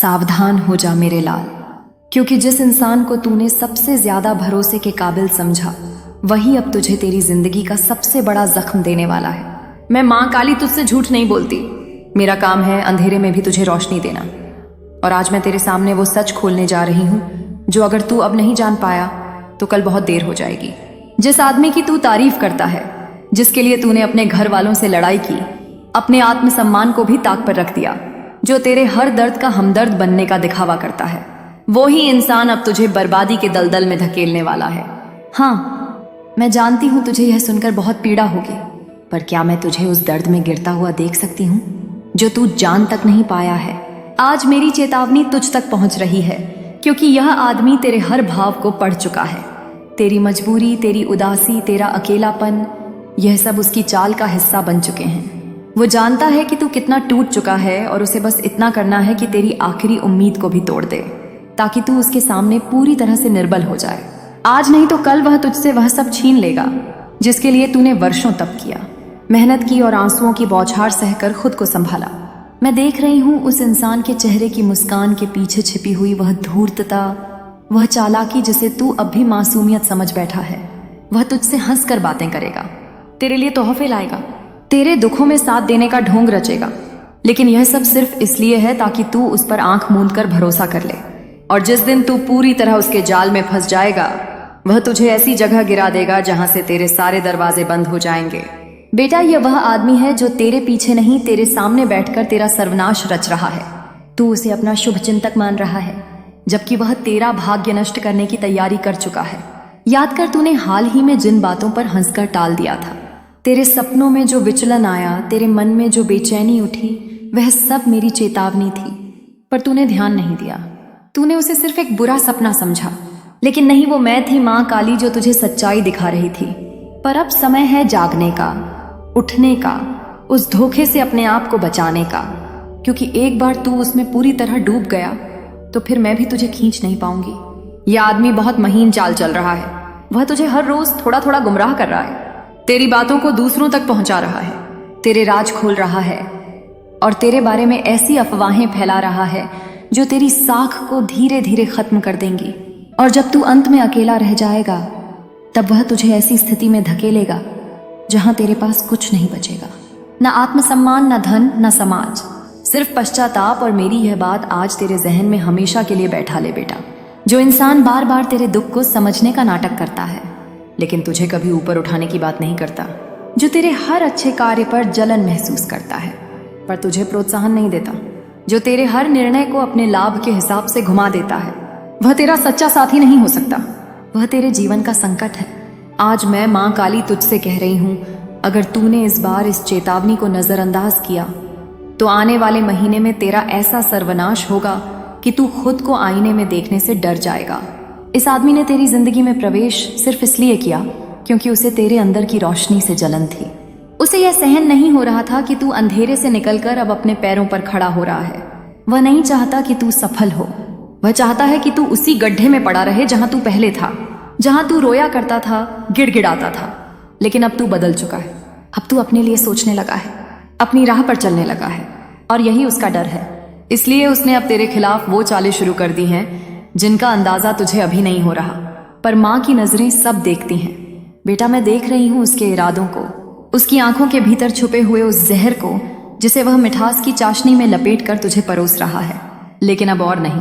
सावधान हो जा मेरे लाल, क्योंकि जिस इंसान को तूने सबसे ज्यादा भरोसे के काबिल समझा वही अब तुझे तेरी जिंदगी का सबसे बड़ा जख्म देने वाला है। मैं मां काली तुझसे झूठ नहीं बोलती। मेरा काम है अंधेरे में भी तुझे रोशनी देना। और आज मैं तेरे सामने वो सच खोलने जा रही हूं जो अगर तू अब नहीं जान पाया तो कल बहुत देर हो जाएगी। जिस आदमी की तू तारीफ करता है, जिसके लिए तूने अपने घर वालों से लड़ाई की, अपने आत्मसम्मान को भी ताक पर रख दिया, जो तेरे हर दर्द का हमदर्द बनने का दिखावा करता है, वो ही इंसान अब तुझे बर्बादी के दलदल में धकेलने वाला है। हाँ, मैं जानती हूं तुझे यह सुनकर बहुत पीड़ा होगी, पर क्या मैं तुझे उस दर्द में गिरता हुआ देख सकती हूँ जो तू जान तक नहीं पाया है। आज मेरी चेतावनी तुझ तक पहुंच रही है, क्योंकि यह आदमी तेरे हर भाव को पढ़ चुका है। तेरी मजबूरी, तेरी उदासी, तेरा अकेलापन, यह सब उसकी चाल का हिस्सा बन चुके हैं। वो जानता है कि तू कितना टूट चुका है और उसे बस इतना करना है कि तेरी आखिरी उम्मीद को भी तोड़ दे, ताकि तू उसके सामने पूरी तरह से निर्बल हो जाए। आज नहीं तो कल वह तुझसे वह सब छीन लेगा जिसके लिए तूने वर्षों तप किया, मेहनत की और आंसुओं की बौछार सहकर खुद को संभाला। मैं देख रही हूँ उस इंसान के चेहरे की मुस्कान के पीछे छिपी हुई वह धूर्तता, वह चालाकी जिसे तू अब भी मासूमियत समझ बैठा है। वह तुझसे हंसकर बातें करेगा, तेरे लिए तोहफे लाएगा, तेरे दुखों में साथ देने का ढोंग रचेगा, लेकिन यह सब सिर्फ इसलिए है ताकि तू उस पर आंख मूंद कर भरोसा कर ले। और जिस दिन तू पूरी तरह उसके जाल में फंस जाएगा, वह तुझे ऐसी जगह गिरा देगा जहां से तेरे सारे दरवाजे बंद हो जाएंगे। बेटा, यह वह आदमी है जो तेरे पीछे नहीं तेरे सामने बैठकर तेरा सर्वनाश रच रहा है। तू उसे अपना शुभ चिंतक मान रहा है, जबकि वह तेरा भाग्य नष्ट करने की तैयारी कर चुका है। याद कर, तूने हाल ही में जिन बातों पर हंसकर टाल दिया था, तेरे सपनों में जो विचलन आया, तेरे मन में जो बेचैनी उठी, वह सब मेरी चेतावनी थी, पर तूने ध्यान नहीं दिया। तूने उसे सिर्फ एक बुरा सपना समझा, लेकिन नहीं, वो मैं थी मां काली जो तुझे सच्चाई दिखा रही थी। पर अब समय है जागने का, उठने का, उस धोखे से अपने आप को बचाने का, क्योंकि एक बार तू उसमें पूरी तरह डूब गया तो फिर मैं भी तुझे खींच नहीं पाऊंगी। यह आदमी बहुत महीन चाल चल रहा है। वह तुझे हर रोज थोड़ा थोड़ा गुमराह कर रहा है, तेरी बातों को दूसरों तक पहुंचा रहा है, तेरे राज खोल रहा है और तेरे बारे में ऐसी अफवाहें फैला रहा है जो तेरी साख को धीरे धीरे खत्म कर देंगी। और जब तू अंत में अकेला रह जाएगा, तब वह तुझे ऐसी स्थिति में धकेलेगा जहां तेरे पास कुछ नहीं बचेगा, न आत्मसम्मान, न धन, न समाज, सिर्फ पश्चाताप। और मेरी यह बात आज तेरे जहन में हमेशा के लिए बैठा ले बेटा। जो इंसान बार बार तेरे दुख को समझने का नाटक करता है लेकिन तुझे कभी ऊपर उठाने की बात नहीं करता, जो तेरे हर अच्छे कार्य पर जलन महसूस करता है पर तुझे प्रोत्साहन नहीं देता, जो तेरे हर निर्णय को अपने लाभ के हिसाब से घुमा देता है, वह तेरा सच्चा साथी नहीं हो सकता। वह तेरे जीवन का संकट है। आज मैं मां काली तुझसे कह रही हूं, अगर तूने इस बार इस चेतावनी को नजरअंदाज किया तो आने वाले महीने में तेरा ऐसा सर्वनाश होगा कि तू खुद को आईने में देखने से डर जाएगा। इस आदमी ने तेरी जिंदगी में प्रवेश सिर्फ इसलिए किया क्योंकि उसे तेरे अंदर की रोशनी से जलन थी। उसे यह सहन नहीं हो रहा था कि तू अंधेरे से निकलकर अब अपने पैरों पर खड़ा हो रहा है। वह नहीं चाहता कि तू सफल हो, वह चाहता है कि तू उसी गड्ढे में पड़ा रहे जहां तू पहले था, जहां तू रोया करता था, गिड़गिड़ाता था। लेकिन अब तू बदल चुका है, अब तू अपने लिए सोचने लगा है, अपनी राह पर चलने लगा है, और यही उसका डर है। इसलिए उसने अब तेरे खिलाफ वो चालें शुरू कर दी हैं जिनका अंदाजा तुझे अभी नहीं हो रहा, पर मां की नजरें सब देखती हैं। बेटा, मैं देख रही हूं उसके इरादों को, उसकी आंखों के भीतर छुपे हुए उस जहर को जिसे वह मिठास की चाशनी में लपेट कर तुझे परोस रहा है। लेकिन अब और नहीं,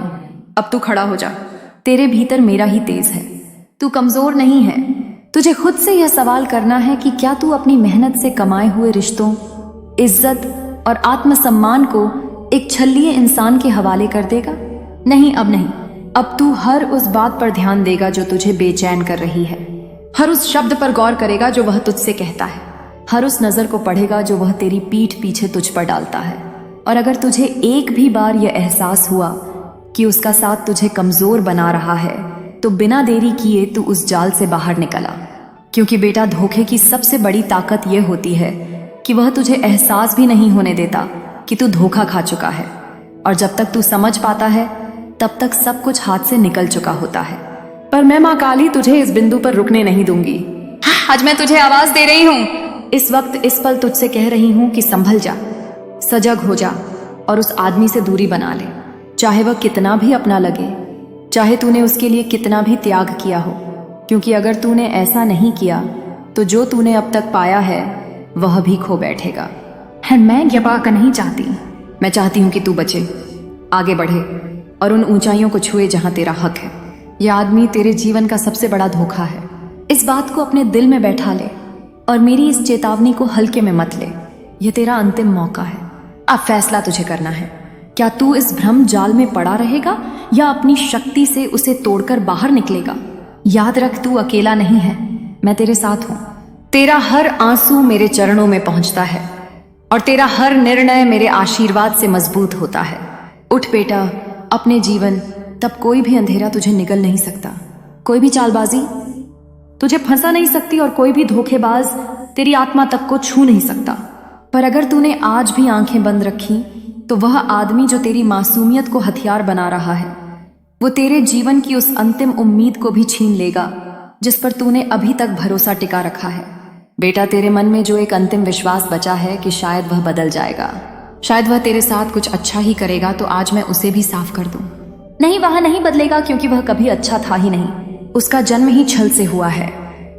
अब तू खड़ा हो जा। तेरे भीतर मेरा ही तेज है, तू कमजोर नहीं है। तुझे खुद से यह सवाल करना है कि क्या तू अपनी मेहनत से कमाए हुए रिश्तों, इज्जत और आत्मसम्मान को एक छल्लिए इंसान के हवाले कर देगा? नहीं, अब नहीं। अब तू हर उस बात पर ध्यान देगा जो तुझे बेचैन कर रही है, हर उस शब्द पर गौर करेगा जो वह तुझसे कहता है, हर उस नजर को पढ़ेगा जो वह तेरी पीठ पीछे तुझ पर डालता है। और अगर तुझे एक भी बार यह एहसास हुआ कि उसका साथ तुझे कमजोर बना रहा है, तो बिना देरी किए तू उस जाल से बाहर निकला। क्योंकि बेटा, धोखे की सबसे बड़ी ताकत यह होती है कि वह तुझे एहसास भी नहीं होने देता कि तू धोखा खा चुका है, और जब तक तू समझ पाता है तब तक सब कुछ हाथ से निकल चुका होता है। पर मैं मां काली तुझे इस बिंदु पर रुकने नहीं दूंगी। आज मैं तुझे आवाज दे रही हूँ। इस वक्त, इस पल तुझसे कह रही हूँ कि संभल जा, सजग हो जा और उस आदमी से दूरी बना ले चाहे वह कितना भी अपना लगे, चाहे तूने उसके लिए कितना भी त्याग किया हो, क्योंकि अगर तूने ऐसा नहीं किया तो जो तूने अब तक पाया है वह भी खो बैठेगा। है मैं ये बात नहीं चाहती। मैं चाहती हूँ कि तू बचे, आगे बढ़े और उन ऊंचाइयों को छुए जहां तेरा हक है। यह आदमी तेरे जीवन का सबसे बड़ा धोखा है। इस बात को अपने दिल में बैठा ले और मेरी इस चेतावनी को हल्के में मत ले। यह तेरा अंतिम मौका है। अब फैसला तुझे करना है। क्या तू इस भ्रम जाल में पड़ा रहेगा या अपनी शक्ति से उसे तोड़कर बाहर निकलेगा? याद रख, तू अकेला नहीं है, मैं तेरे साथ हूं। तेरा हर आंसू मेरे चरणों में पहुंचता है और तेरा हर निर्णय मेरे आशीर्वाद से मजबूत होता है। उठ बेटा, अपने जीवन, तब कोई भी अंधेरा तुझे निगल नहीं सकता। कोई भी चालबाजी तुझे फंसा नहीं सकती और कोई भी धोखेबाज तेरी आत्मा तक को छू नहीं सकता। पर अगर तूने आज भी आंखें बंद रखी तो वह आदमी जो तेरी मासूमियत को हथियार बना रहा है, वो तेरे जीवन की उस अंतिम उम्मीद को भी छीन लेगा जिस पर तूने अभी तक भरोसा टिका रखा है। बेटा, तेरे मन में जो एक अंतिम विश्वास बचा है कि शायद वह बदल जाएगा, शायद वह तेरे साथ कुछ अच्छा ही करेगा, तो आज मैं उसे भी साफ कर दूं। नहीं, वह नहीं बदलेगा, क्योंकि वह कभी अच्छा था ही नहीं। उसका जन्म ही छल से हुआ है।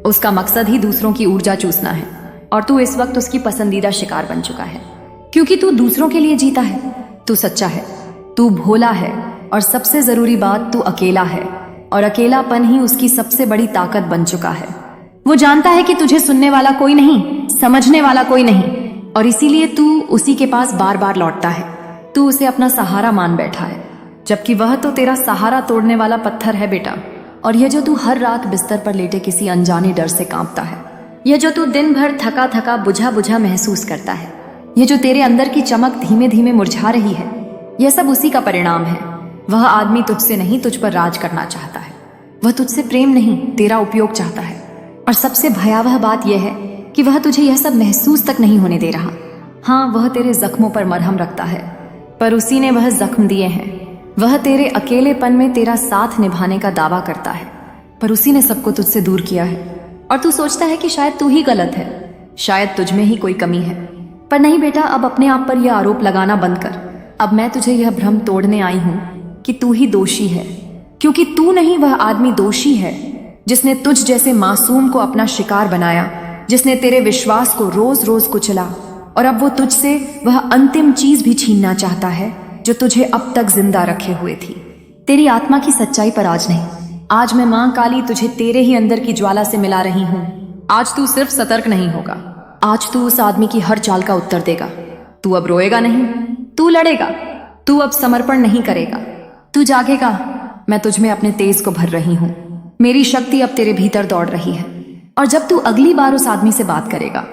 उसका मकसद ही दूसरों की ऊर्जा चूसना है और तू इस वक्त उसकी पसंदीदा शिकार बन चुका है, क्योंकि तू दूसरों के लिए जीता है। तू सच्चा है, तू भोला है और सबसे जरूरी बात, तू अकेला है और अकेलापन ही उसकी सबसे बड़ी ताकत बन चुका है। वो जानता है कि तुझे सुनने वाला कोई नहीं, समझने वाला कोई नहीं, और इसीलिए तू उसी के पास बार बार लौटता है। तू उसे अपना सहारा मान बैठा है, जबकि वह तो तेरा सहारा तोड़ने वाला पत्थर है बेटा। और यह जो तू हर रात बिस्तर पर लेटे किसी अनजाने डर से कांपता है, यह जो तू दिन भर थका थका बुझा बुझा महसूस करता है, यह जो तेरे अंदर की चमक धीमे धीमे मुरझा रही है, यह सब उसी का परिणाम है। वह आदमी तुझसे नहीं, तुझ पर राज करना चाहता है। वह तुझसे प्रेम नहीं, तेरा उपयोग चाहता है। और सबसे भयावह बात यह है कि वह तुझे यह सब महसूस तक नहीं होने दे रहा। हाँ, वह तेरे जख्मों पर मरहम रखता है, पर उसी ने वह जख्म दिए हैं। वह तेरे अकेलेपन में तेरा साथ निभाने का दावा करता है, पर उसी ने सबको तुझसे दूर किया है। और तू सोचता है कि शायद तू ही गलत है, शायद तुझ में ही कोई कमी है। पर नहीं बेटा, अब अपने आप पर यह आरोप लगाना बंद कर। अब मैं तुझे यह भ्रम तोड़ने आई हूं कि तू ही दोषी है, क्योंकि तू नहीं, वह आदमी दोषी है जिसने तुझ जैसे मासूम को अपना शिकार बनाया, जिसने तेरे विश्वास को रोज रोज कुचला, और अब वो तुझसे वह अंतिम चीज भी छीनना चाहता है जो तुझे अब तक जिंदा रखे हुए थी। तेरी आत्मा की सच्चाई पर आज नहीं, आज मैं मां काली तुझे तेरे ही अंदर की ज्वाला से मिला रही हूं। आज तू सिर्फ सतर्क नहीं होगा, आज तू उस आदमी की हर चाल का उत्तर देगा। तू अब रोएगा नहीं, तू लड़ेगा। तू अब समर्पण नहीं करेगा, तू जागेगा। मैं तुझ में अपने तेज को भर रही हूं, मेरी शक्ति अब तेरे भीतर दौड़ रही है। और जब तू अगली बार उस आदमी से बात करेगा,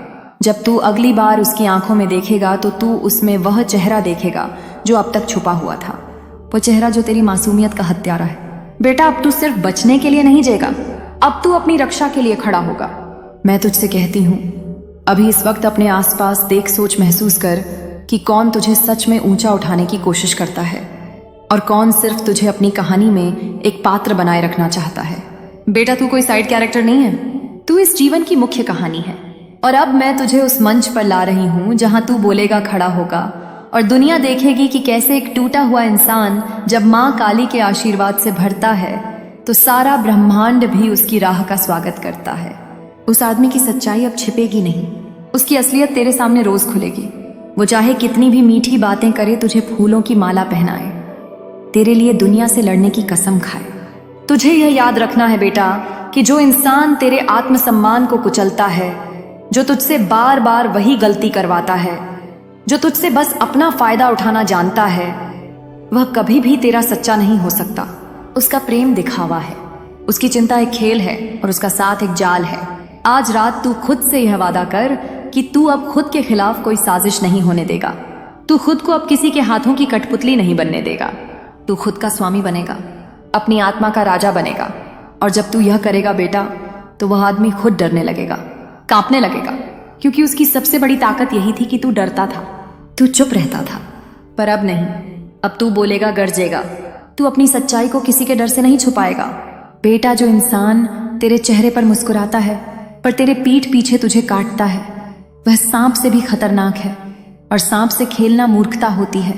जब तू अगली बार उसकी आंखों में देखेगा, तो तू उसमें वह चेहरा देखेगा जो अब तक छुपा हुआ था, वो चेहरा जो तेरी मासूमियत का हत्यारा है। बेटा, अब तू सिर्फ बचने के लिए नहीं जिएगा, अब तू अपनी रक्षा के लिए खड़ा होगा। मैं तुझसे कहती हूं, अभी इस वक्त अपने आसपास देख, सोच, महसूस कर कि कौन तुझे सच में ऊंचा उठाने की कोशिश करता है और कौन सिर्फ तुझे अपनी कहानी में एक पात्र बनाए रखना चाहता है। बेटा, तू कोई साइड कैरेक्टर नहीं है, तू इस जीवन की मुख्य कहानी है। और अब मैं तुझे उस मंच पर ला रही हूं जहां तू बोलेगा, खड़ा होगा, और दुनिया देखेगी कि कैसे एक टूटा हुआ इंसान जब मां काली के आशीर्वाद से भरता है तो सारा ब्रह्मांड भी उसकी राह का स्वागत करता है। उस आदमी की सच्चाई अब छिपेगी नहीं, उसकी असलियत तेरे सामने रोज खुलेगी। वो चाहे कितनी भी मीठी बातें करे, तुझे फूलों की माला पहनाए, तेरे लिए दुनिया से लड़ने की कसम खाए। तुझे यह याद रखना है बेटा कि जो इंसान तेरे आत्मसम्मान को कुचलता है, जो तुझसे बार बार वही गलती करवाता है, जो तुझसे बस अपना फायदा उठाना जानता है, वह कभी भी तेरा सच्चा नहीं हो सकता। उसका प्रेम दिखावा है, उसकी चिंता एक खेल है और उसका साथ एक जाल है। आज रात तू खुद से यह वादा कर कि तू अब खुद के खिलाफ कोई साजिश नहीं होने देगा। तू खुद को अब किसी के हाथों की कठपुतली नहीं बनने देगा। तू खुद का स्वामी बनेगा, अपनी आत्मा का राजा बनेगा। और जब तू यह करेगा बेटा, तो वह आदमी खुद डरने लगेगा, कांपने लगेगा, क्योंकि उसकी सबसे बड़ी ताकत यही थी कि तू डरता था, तू चुप रहता था। पर अब नहीं, अब तू बोलेगा, गरजेगा। तू अपनी सच्चाई को किसी के डर से नहीं छुपाएगा। बेटा, जो इंसान तेरे चेहरे पर मुस्कुराता है पर तेरे पीठ पीछे तुझे काटता है, वह सांप से भी खतरनाक है। और सांप से खेलना मूर्खता होती है,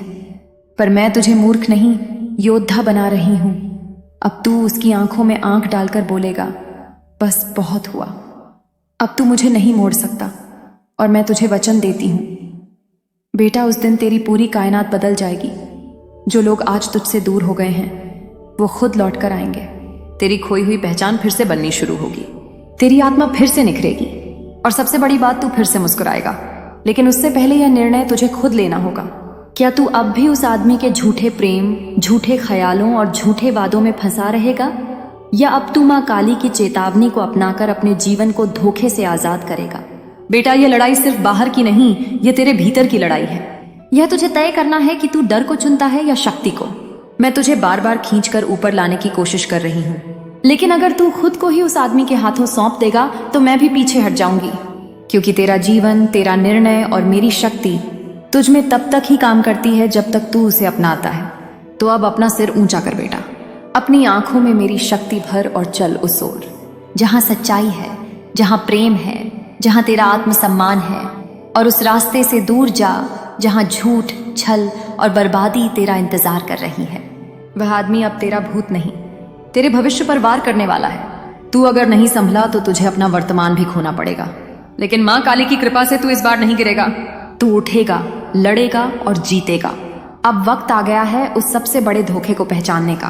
पर मैं तुझे मूर्ख नहीं, योद्धा बना रही हूं। अब तू उसकी आंखों में आंख डालकर बोलेगा, बस बहुत हुआ, अब तू मुझे नहीं मोड़ सकता। और मैं तुझे वचन देती हूं बेटा, उस दिन तेरी पूरी कायनात बदल जाएगी। जो लोग आज तुझसे दूर हो गए हैं वो खुद लौट कर आएंगे। तेरी खोई हुई पहचान फिर से बननी शुरू होगी, तेरी आत्मा फिर से निखरेगी, और सबसे बड़ी बात, तू फिर से मुस्कुराएगा। लेकिन उससे पहले यह निर्णय तुझे खुद लेना होगा। क्या तू अब भी उस आदमी के झूठे प्रेम, झूठे ख्यालों और झूठे वादों में फंसा रहेगा, या अब तू माँ काली की चेतावनी को अपनाकर अपने जीवन को धोखे से आजाद करेगा? बेटा, यह लड़ाई सिर्फ बाहर की नहीं, यह तेरे भीतर की लड़ाई है। यह तुझे तय करना है कि तू डर को चुनता है या शक्ति को। मैं तुझे बार बार खींचकर ऊपर लाने की कोशिश कर रही हूँ, लेकिन अगर तू खुद को ही उस आदमी के हाथों सौंप देगा तो मैं भी पीछे हट जाऊंगी, क्योंकि तेरा जीवन, तेरा निर्णय और मेरी शक्ति तुझ में तब तक ही काम करती है जब तक तू उसे अपनाता है। तो अब अपना सिर ऊंचा कर बेटा, अपनी आंखों में मेरी शक्ति भर और चल उस ओर जहां सच्चाई है, जहां प्रेम है, जहां तेरा आत्मसम्मान है, और उस रास्ते से दूर जा जहां झूठ, छल और बर्बादी तेरा इंतजार कर रही है। वह आदमी अब तेरा भूत नहीं, तेरे भविष्य पर वार करने वाला है। तू अगर नहीं संभला तो तुझे अपना वर्तमान भी खोना पड़ेगा, लेकिन माँ काली की कृपा से तू इस बार नहीं गिरेगा। तू उठेगा, लड़ेगा और जीतेगा। अब वक्त आ गया है उस सबसे बड़े धोखे को पहचानने का,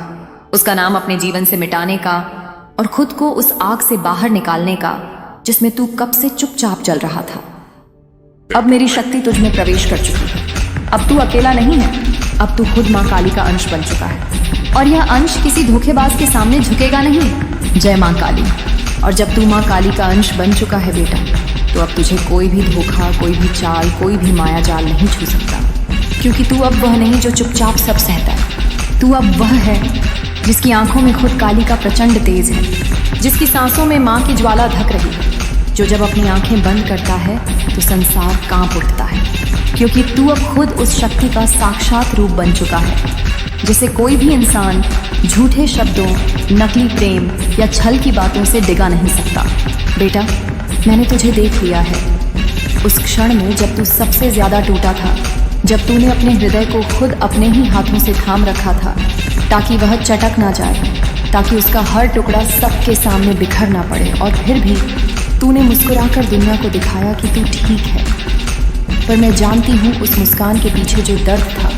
उसका नाम अपने जीवन से मिटाने का, और खुद को उस आग से बाहर निकालने का जिसमें तू कब से चुपचाप चल रहा था। अब मेरी शक्ति तुझ में प्रवेश कर चुकी है। अब तू अकेला नहीं है, अब तू खुद माँ काली का अंश बन चुका है, और यह अंश किसी धोखेबाज के सामने झुकेगा नहीं। जय माँ काली। और जब तू माँ काली का अंश बन चुका है बेटा, तो अब तुझे कोई भी धोखा, कोई भी चाल, कोई भी माया जाल नहीं छू सकता, क्योंकि तू अब वह नहीं जो चुपचाप सब सहता है। तू अब वह है जिसकी आंखों में खुद काली का प्रचंड तेज है, जिसकी सांसों में माँ की ज्वाला धक रही है, जो जब अपनी आंखें बंद करता है तो संसार कांप उठता है, क्योंकि तू अब खुद उस शक्ति का साक्षात रूप बन चुका है, जिसे कोई भी इंसान झूठे शब्दों, नकली प्रेम या छल की बातों से डिगा नहीं सकता। बेटा, मैंने तुझे देख लिया है उस क्षण में जब तू सबसे ज्यादा टूटा था, जब तूने अपने हृदय को खुद अपने ही हाथों से थाम रखा था ताकि वह चटक ना जाए, ताकि उसका हर टुकड़ा सबके सामने बिखर ना पड़े। और फिर भी तूने मुस्कुराकर दुनिया को दिखाया कि तू ठीक है। पर मैं जानती हूँ उस मुस्कान के पीछे जो दर्द था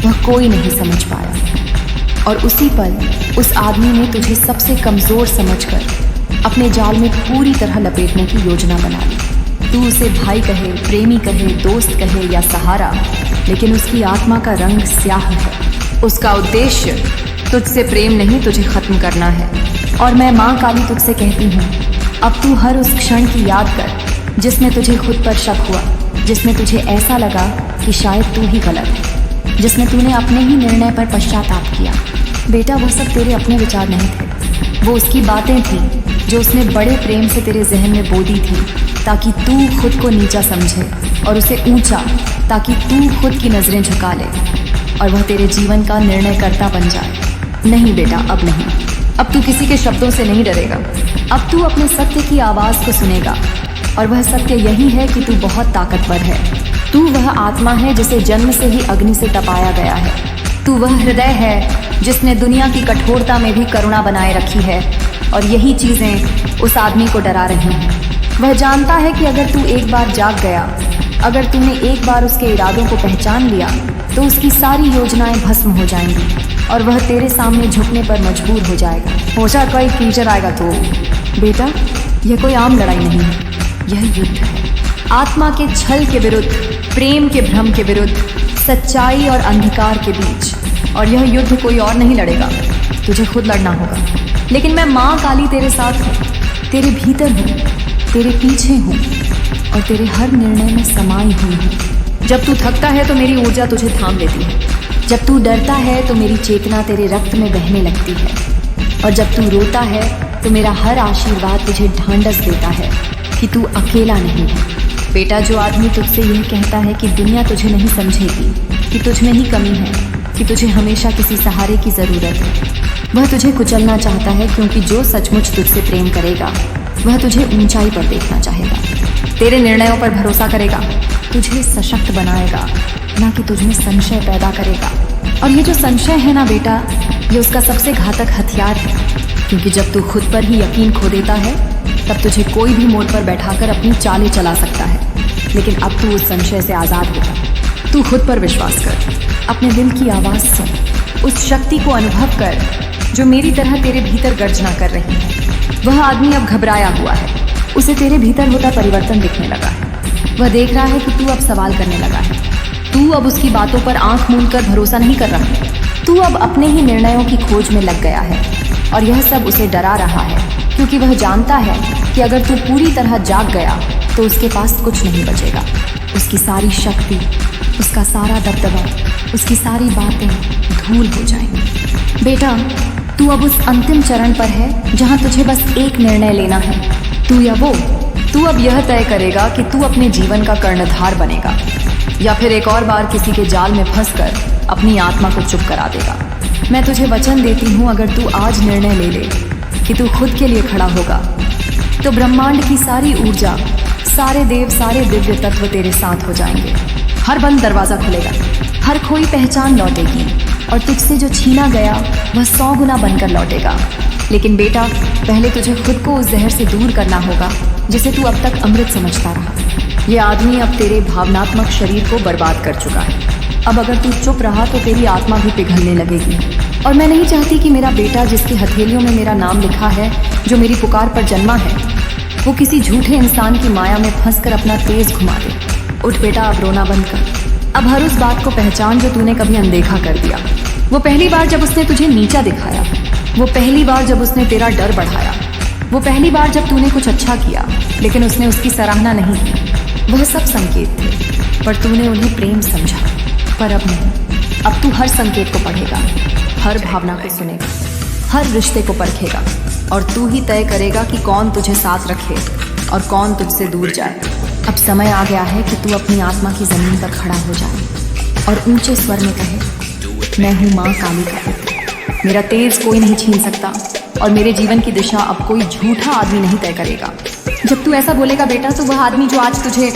वह कोई नहीं समझ पाया, और उसी पल उस आदमी ने तुझे सबसे कमजोर समझकर अपने जाल में पूरी तरह लपेटने की योजना बना ली। तू उसे भाई कहे, प्रेमी कहे, दोस्त कहे या सहारा, लेकिन उसकी आत्मा का रंग स्याह है। उसका उद्देश्य तुझसे प्रेम नहीं, तुझे खत्म करना है। और मैं माँ काली तुझसे कहती हूँ, अब तू हर उस क्षण की याद कर जिसमें तुझे खुद पर शक हुआ, जिसमें तुझे ऐसा लगा कि शायद तू ही गलत है, जिसमें तूने अपने ही निर्णय पर पश्चाताप किया। बेटा, वो सब तेरे अपने विचार नहीं थे, वो उसकी बातें थीं जो उसने बड़े प्रेम से तेरे जहन में बो दी थी, ताकि तू खुद को नीचा समझे, और उसे ऊंचा, ताकि तू खुद की नजरें झुका ले और वह तेरे जीवन का निर्णयकर्ता बन जाए। नहीं बेटा, अब नहीं। अब तू किसी के शब्दों से नहीं डरेगा। अब तू अपने सत्य की आवाज को सुनेगा, और वह सत्य यही है कि तू बहुत ताकतवर है। तू वह आत्मा है जिसे जन्म से ही अग्नि से तपाया गया है। तू वह हृदय है जिसने दुनिया की कठोरता में भी करुणा बनाए रखी है, और यही चीजें उस आदमी को डरा रही हैं। वह जानता है कि अगर तू एक बार जाग गया, अगर तूने एक बार उसके इरादों को पहचान लिया, तो उसकी सारी योजनाएं भस्म हो जाएंगी और वह तेरे सामने झुकने पर मजबूर हो जाएगा। होशा कोई कीचड़ आएगा तो। बेटा, यह कोई आम लड़ाई नहीं है, यह युद्ध है। आत्मा के छल के विरुद्ध, प्रेम के भ्रम के विरुद्ध, सच्चाई और अंधकार के बीच। और यह युद्ध कोई और नहीं लड़ेगा, तुझे खुद लड़ना होगा। लेकिन मैं माँ काली तेरे साथ हूँ, तेरे भीतर हूँ, तेरे पीछे हूँ, और तेरे हर निर्णय में समाई हुई हूँ। जब तू थकता है तो मेरी ऊर्जा तुझे थाम लेती है, जब तू डरता है तो मेरी चेतना तेरे रक्त में बहने लगती है, और जब तू रोता है तो मेरा हर आशीर्वाद तुझे ढांढस देता है कि तू अकेला नहीं है। बेटा, जो आदमी तुझसे यह कहता है कि दुनिया तुझे नहीं समझेगी, कि तुझ में ही कमी है, कि तुझे हमेशा किसी सहारे की ज़रूरत है, वह तुझे कुचलना चाहता है, क्योंकि जो सचमुच तुझसे प्रेम करेगा वह तुझे ऊंचाई पर देखना चाहेगा, तेरे निर्णयों पर भरोसा करेगा, तुझे सशक्त बनाएगा, ना कि तुझमें संशय पैदा करेगा। और ये जो संशय है ना बेटा, ये उसका सबसे घातक हथियार है, क्योंकि जब तू खुद पर ही यकीन खो देता है तब तुझे कोई भी मोड़ पर बैठाकर अपनी चालें चला सकता है। लेकिन अब तू उस संशय से आज़ाद होगा। तू खुद पर विश्वास कर, अपने दिल की आवाज़ सुन, उस शक्ति को अनुभव कर जो मेरी तरह तेरे भीतर गर्जना कर रही है। वह आदमी अब घबराया हुआ है, उसे तेरे भीतर होता परिवर्तन दिखने लगा है। वह देख रहा है कि तू अब सवाल करने लगा है। तू अब उसकी बातों पर आंख मूंद कर भरोसा नहीं कर रहा है। तू अब अपने ही निर्णयों की खोज में लग गया है और यह सब उसे डरा रहा है, क्योंकि वह जानता है कि अगर तू पूरी तरह जाग गया तो उसके पास कुछ नहीं बचेगा। उसकी सारी शक्ति, उसका सारा दबदबा, उसकी सारी बातें धूल हो जाएंगी। बेटा, तू अब उस अंतिम चरण पर है जहां तुझे बस एक निर्णय लेना है, तू या वो। तू अब यह तय करेगा कि तू अपने जीवन का कर्णधार बनेगा या फिर एक और बार किसी के जाल में फंसकर अपनी आत्मा को चुप करा देगा। मैं तुझे वचन देती हूँ, अगर तू आज निर्णय ले ले कि तू खुद के लिए खड़ा होगा तो ब्रह्मांड की सारी ऊर्जा, सारे देव, सारे दिव्य तत्व तेरे साथ हो जाएंगे। हर बंद दरवाजा खुलेगा, हर खोई पहचान लौटेगी और तुझसे जो छीना गया वह 100 गुना बनकर लौटेगा। लेकिन बेटा, पहले तुझे खुद को उस जहर से दूर करना होगा जिसे तू अब तक अमृत समझता रहा। ये आदमी अब तेरे भावनात्मक शरीर को बर्बाद कर चुका है। अब अगर तू चुप रहा तो तेरी आत्मा भी पिघलने लगेगी। और मैं नहीं चाहती कि मेरा बेटा, जिसकी हथेलियों में मेरा नाम लिखा है, जो मेरी पुकार पर जन्मा है, वो किसी झूठे इंसान की माया में फंसकर अपना तेज घुमा दे। उठ बेटा, अब रोना बंद कर। अब हर उस बात को पहचान जो तूने कभी अनदेखा कर दिया। वो पहली बार जब उसने तुझे नीचा दिखाया, वो पहली बार जब उसने तेरा डर बढ़ाया, वो पहली बार जब तूने कुछ अच्छा किया लेकिन उसने उसकी सराहना नहीं की। वह सब संकेत थे, पर तूने उन्हें प्रेम समझा। पर अब नहीं, अब तू हर संकेत को पढ़ेगा, हर भावना को सुनेगा, हर रिश्ते को परखेगा और तू ही तय करेगा कि कौन तुझे साथ रखे और कौन तुझसे दूर जाए। अब समय आ गया है कि तू अपनी आत्मा की जमीन पर खड़ा हो जाए और ऊंचे स्वर में कहे, मैं हूँ माँ काली का पुत्र। मेरा तेज कोई नहीं छीन सकता और मेरे जीवन की दिशा अब कोई झूठा आदमी नहीं तय करेगा। जब तू ऐसा बोलेगा बेटा, तो वह आदमी जो आज तुझे